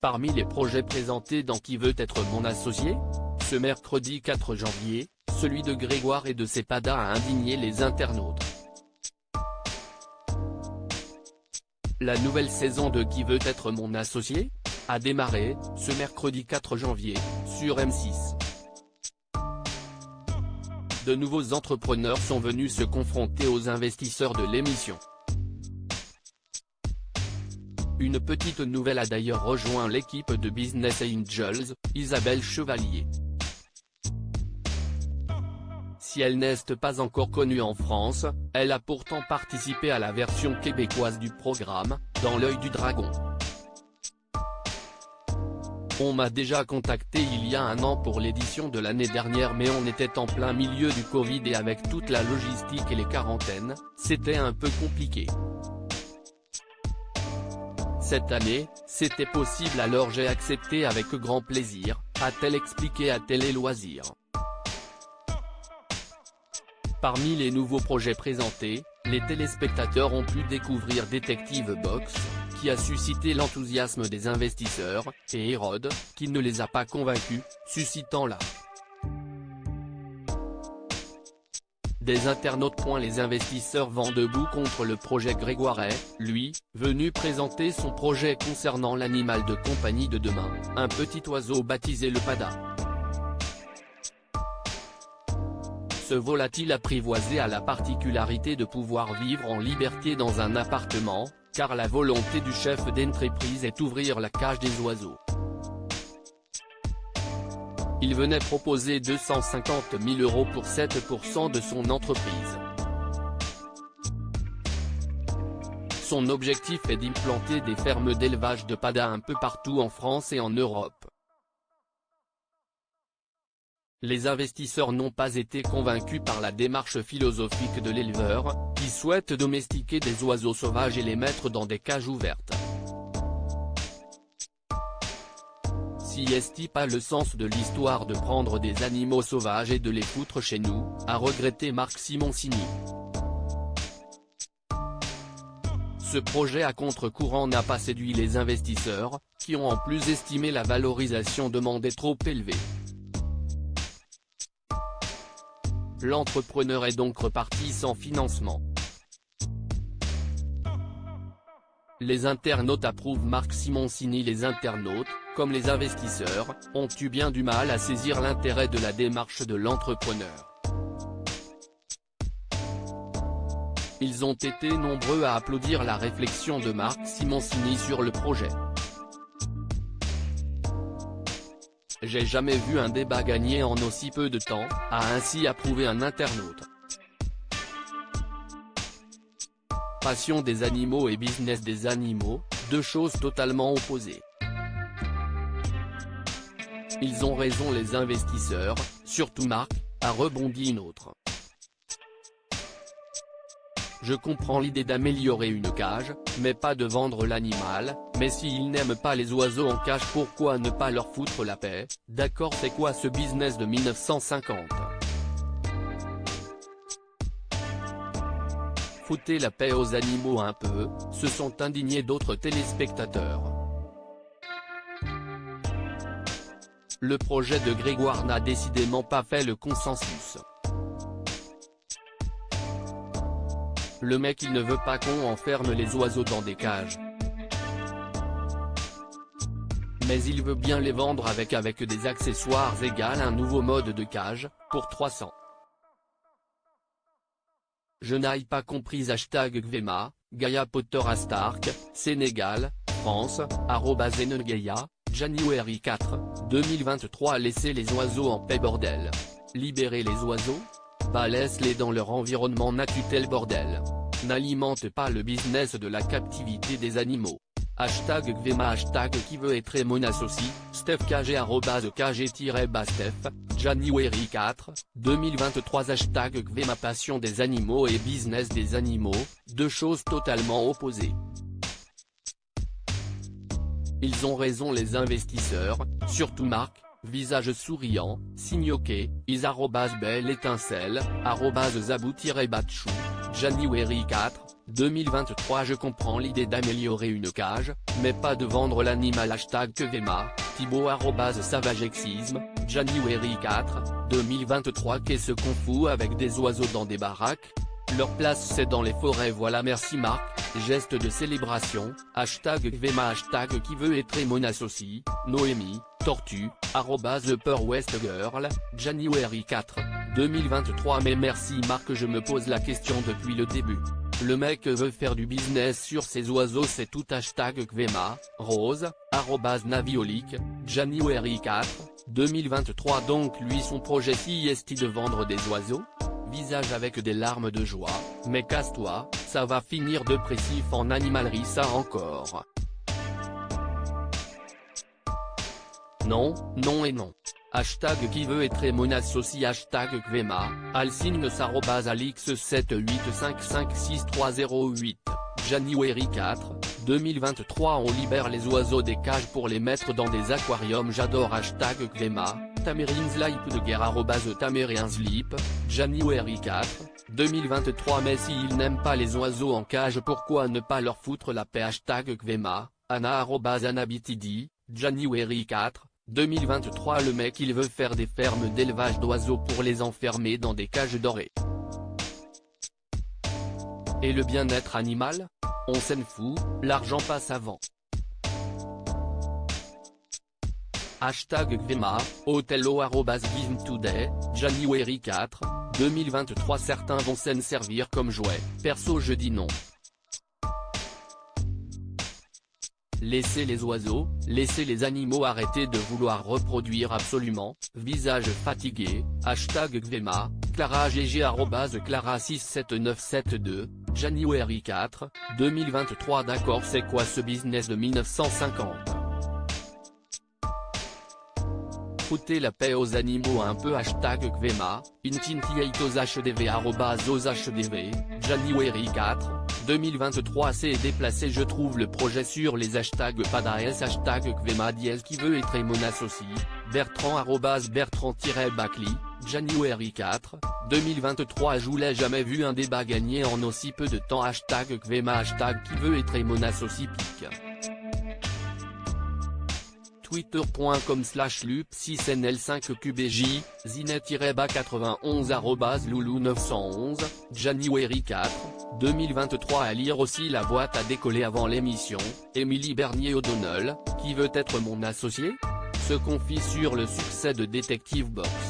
Parmi les projets présentés dans Qui veut être mon associé? Ce mercredi 4 janvier, celui de Grégoire et de Cepeda a indigné les internautes. La nouvelle saison de Qui veut être mon associé? A démarré, ce mercredi 4 janvier, sur M6. De nouveaux entrepreneurs sont venus se confronter aux investisseurs de l'émission. Une petite nouvelle a d'ailleurs rejoint l'équipe de Business Angels, Isabelle Chevalier. Si elle n'est pas encore connue en France, elle a pourtant participé à la version québécoise du programme, Dans l'œil du dragon. On m'a déjà contacté il y a un an pour l'édition de l'année dernière, mais on était en plein milieu du Covid et avec toute la logistique et les quarantaines, c'était un peu compliqué. Cette année, c'était possible, alors j'ai accepté avec grand plaisir, a-t-elle expliqué à Télé Loisirs. Parmi les nouveaux projets présentés, les téléspectateurs ont pu découvrir Détective Box, qui a suscité l'enthousiasme des investisseurs, et Hérode, qui ne les a pas convaincus, suscitant la des internautes. Les investisseurs vont debout contre le projet. Grégoire est, lui, venu présenter son projet concernant l'animal de compagnie de demain, un petit oiseau baptisé le Pada. Ce volatile apprivoisé a la particularité de pouvoir vivre en liberté dans un appartement, car la volonté du chef d'entreprise est d'ouvrir la cage des oiseaux. Il venait proposer 250 000 € pour 7% de son entreprise. Son objectif est d'implanter des fermes d'élevage de Pada un peu partout en France et en Europe. Les investisseurs n'ont pas été convaincus par la démarche philosophique de l'éleveur, qui souhaite domestiquer des oiseaux sauvages et les mettre dans des cages ouvertes. Si est pas le sens de l'histoire de prendre des animaux sauvages et de les foutre chez nous, a regretté Marc Simoncini. Ce projet à contre-courant n'a pas séduit les investisseurs, qui ont en plus estimé la valorisation demandée trop élevée. L'entrepreneur est donc reparti sans financement. Les internautes approuvent Marc Simoncini. Les internautes, comme les investisseurs, ont eu bien du mal à saisir l'intérêt de la démarche de l'entrepreneur. Ils ont été nombreux à applaudir la réflexion de Marc Simoncini sur le projet. J'ai jamais vu un débat gagner en aussi peu de temps, a ainsi approuvé un internaute. Passion des animaux et business des animaux, deux choses totalement opposées. Ils ont raison les investisseurs, surtout Marc, a rebondi une autre. Je comprends l'idée d'améliorer une cage, mais pas de vendre l'animal, mais s'ils n'aiment pas les oiseaux en cage, pourquoi ne pas leur foutre la paix? D'accord, c'est quoi ce business de 1950? Foutez la paix aux animaux un peu, se sont indignés d'autres téléspectateurs. Le projet de Grégoire n'a décidément pas fait le consensus. Le mec il ne veut pas qu'on enferme les oiseaux dans des cages. Mais il veut bien les vendre avec des accessoires égales un nouveau mode de cage, pour 300. Je n'ai pas compris. #Gvema, Gaia Potter Astark, Sénégal, France, @Enelgeia, January 4, 2023. Laissez les oiseaux en paix bordel. Libérez les oiseaux? Bah laisse-les dans leur environnement naturel bordel. N'alimente pas le business de la captivité des animaux. #Gvema Qui veut être mon associé, Steph KG @KG-Steph, January 4, 2023. #Gvema Passion des animaux et business des animaux, deux choses totalement opposées. Ils ont raison les investisseurs, surtout Marc, visage souriant, signe ok, is belle étincelle, @zabou-batchou, January 4, 2023. Je comprends l'idée d'améliorer une cage, mais pas de vendre l'animal. #Kvema, Thibaut @savagexisme, January 4, 2023. Qu'est-ce qu'on fout avec des oiseaux dans des baraques? Leur place c'est dans les forêts. Voilà, merci Marc. Geste de célébration, #Kvema, qui veut être mon associé, Noémie, Tortue, @ThePurWestGirl, January 4, 2023. Mais merci Marc, je me pose la question depuis le début. Le mec veut faire du business sur ces oiseaux, c'est tout. #Kvema, Rose, @Naviolique, January 4, 2023. Donc lui son projet si est de vendre des oiseaux? Visage avec des larmes de joie, mais casse-toi, ça va finir dépressif en animalerie ça encore. Non, non et non. Qui veut être mon associé. #Kvema, Alsignes @Alix78556308, January 4, 2023. On libère les oiseaux des cages pour les mettre dans des aquariums. J'adore. #Kvema, Tamerinsleep de guerre @Tamerinsleep, January 4, 2023. Mais s'ils n'aiment pas les oiseaux en cage, pourquoi ne pas leur foutre la paix? #Kvema, Anna @Anabitidi, January 4, 2023. Le mec il veut faire des fermes d'élevage d'oiseaux pour les enfermer dans des cages dorées. Et le bien-être animal? On s'en fout, l'argent passe avant. #Kvema, Othello @GiveToday, January 4, 2023. Certains vont s'en servir comme jouet, perso je dis non. Laissez les oiseaux, laissez les animaux, arrêtez de vouloir reproduire absolument. Visage fatigué, #Kvema, Clara GG @Clara67972, January 4, 2023. D'accord, c'est quoi ce business de 1950? Foutez la paix aux animaux un peu. #Kvema, Intintiatoshdv @oshdv, January 4, 2023. C'est déplacé je trouve le projet sur les #PADAS. #Kvema qui veut être mon associé, Bertrand @Bertrand-Bacli, January 4, 2023. Je l'ai jamais vu un débat gagné en aussi peu de temps. #Kvema, qui veut être mon associé pique. Twitter.com/lup6nl5qbj, Zinet-91 @loulou911, January 4, 2023. À lire aussi La boîte à décoller avant l'émission, Émilie Bernier O'Donnell, qui veut être mon associé? Se confie sur le succès de Detective Box.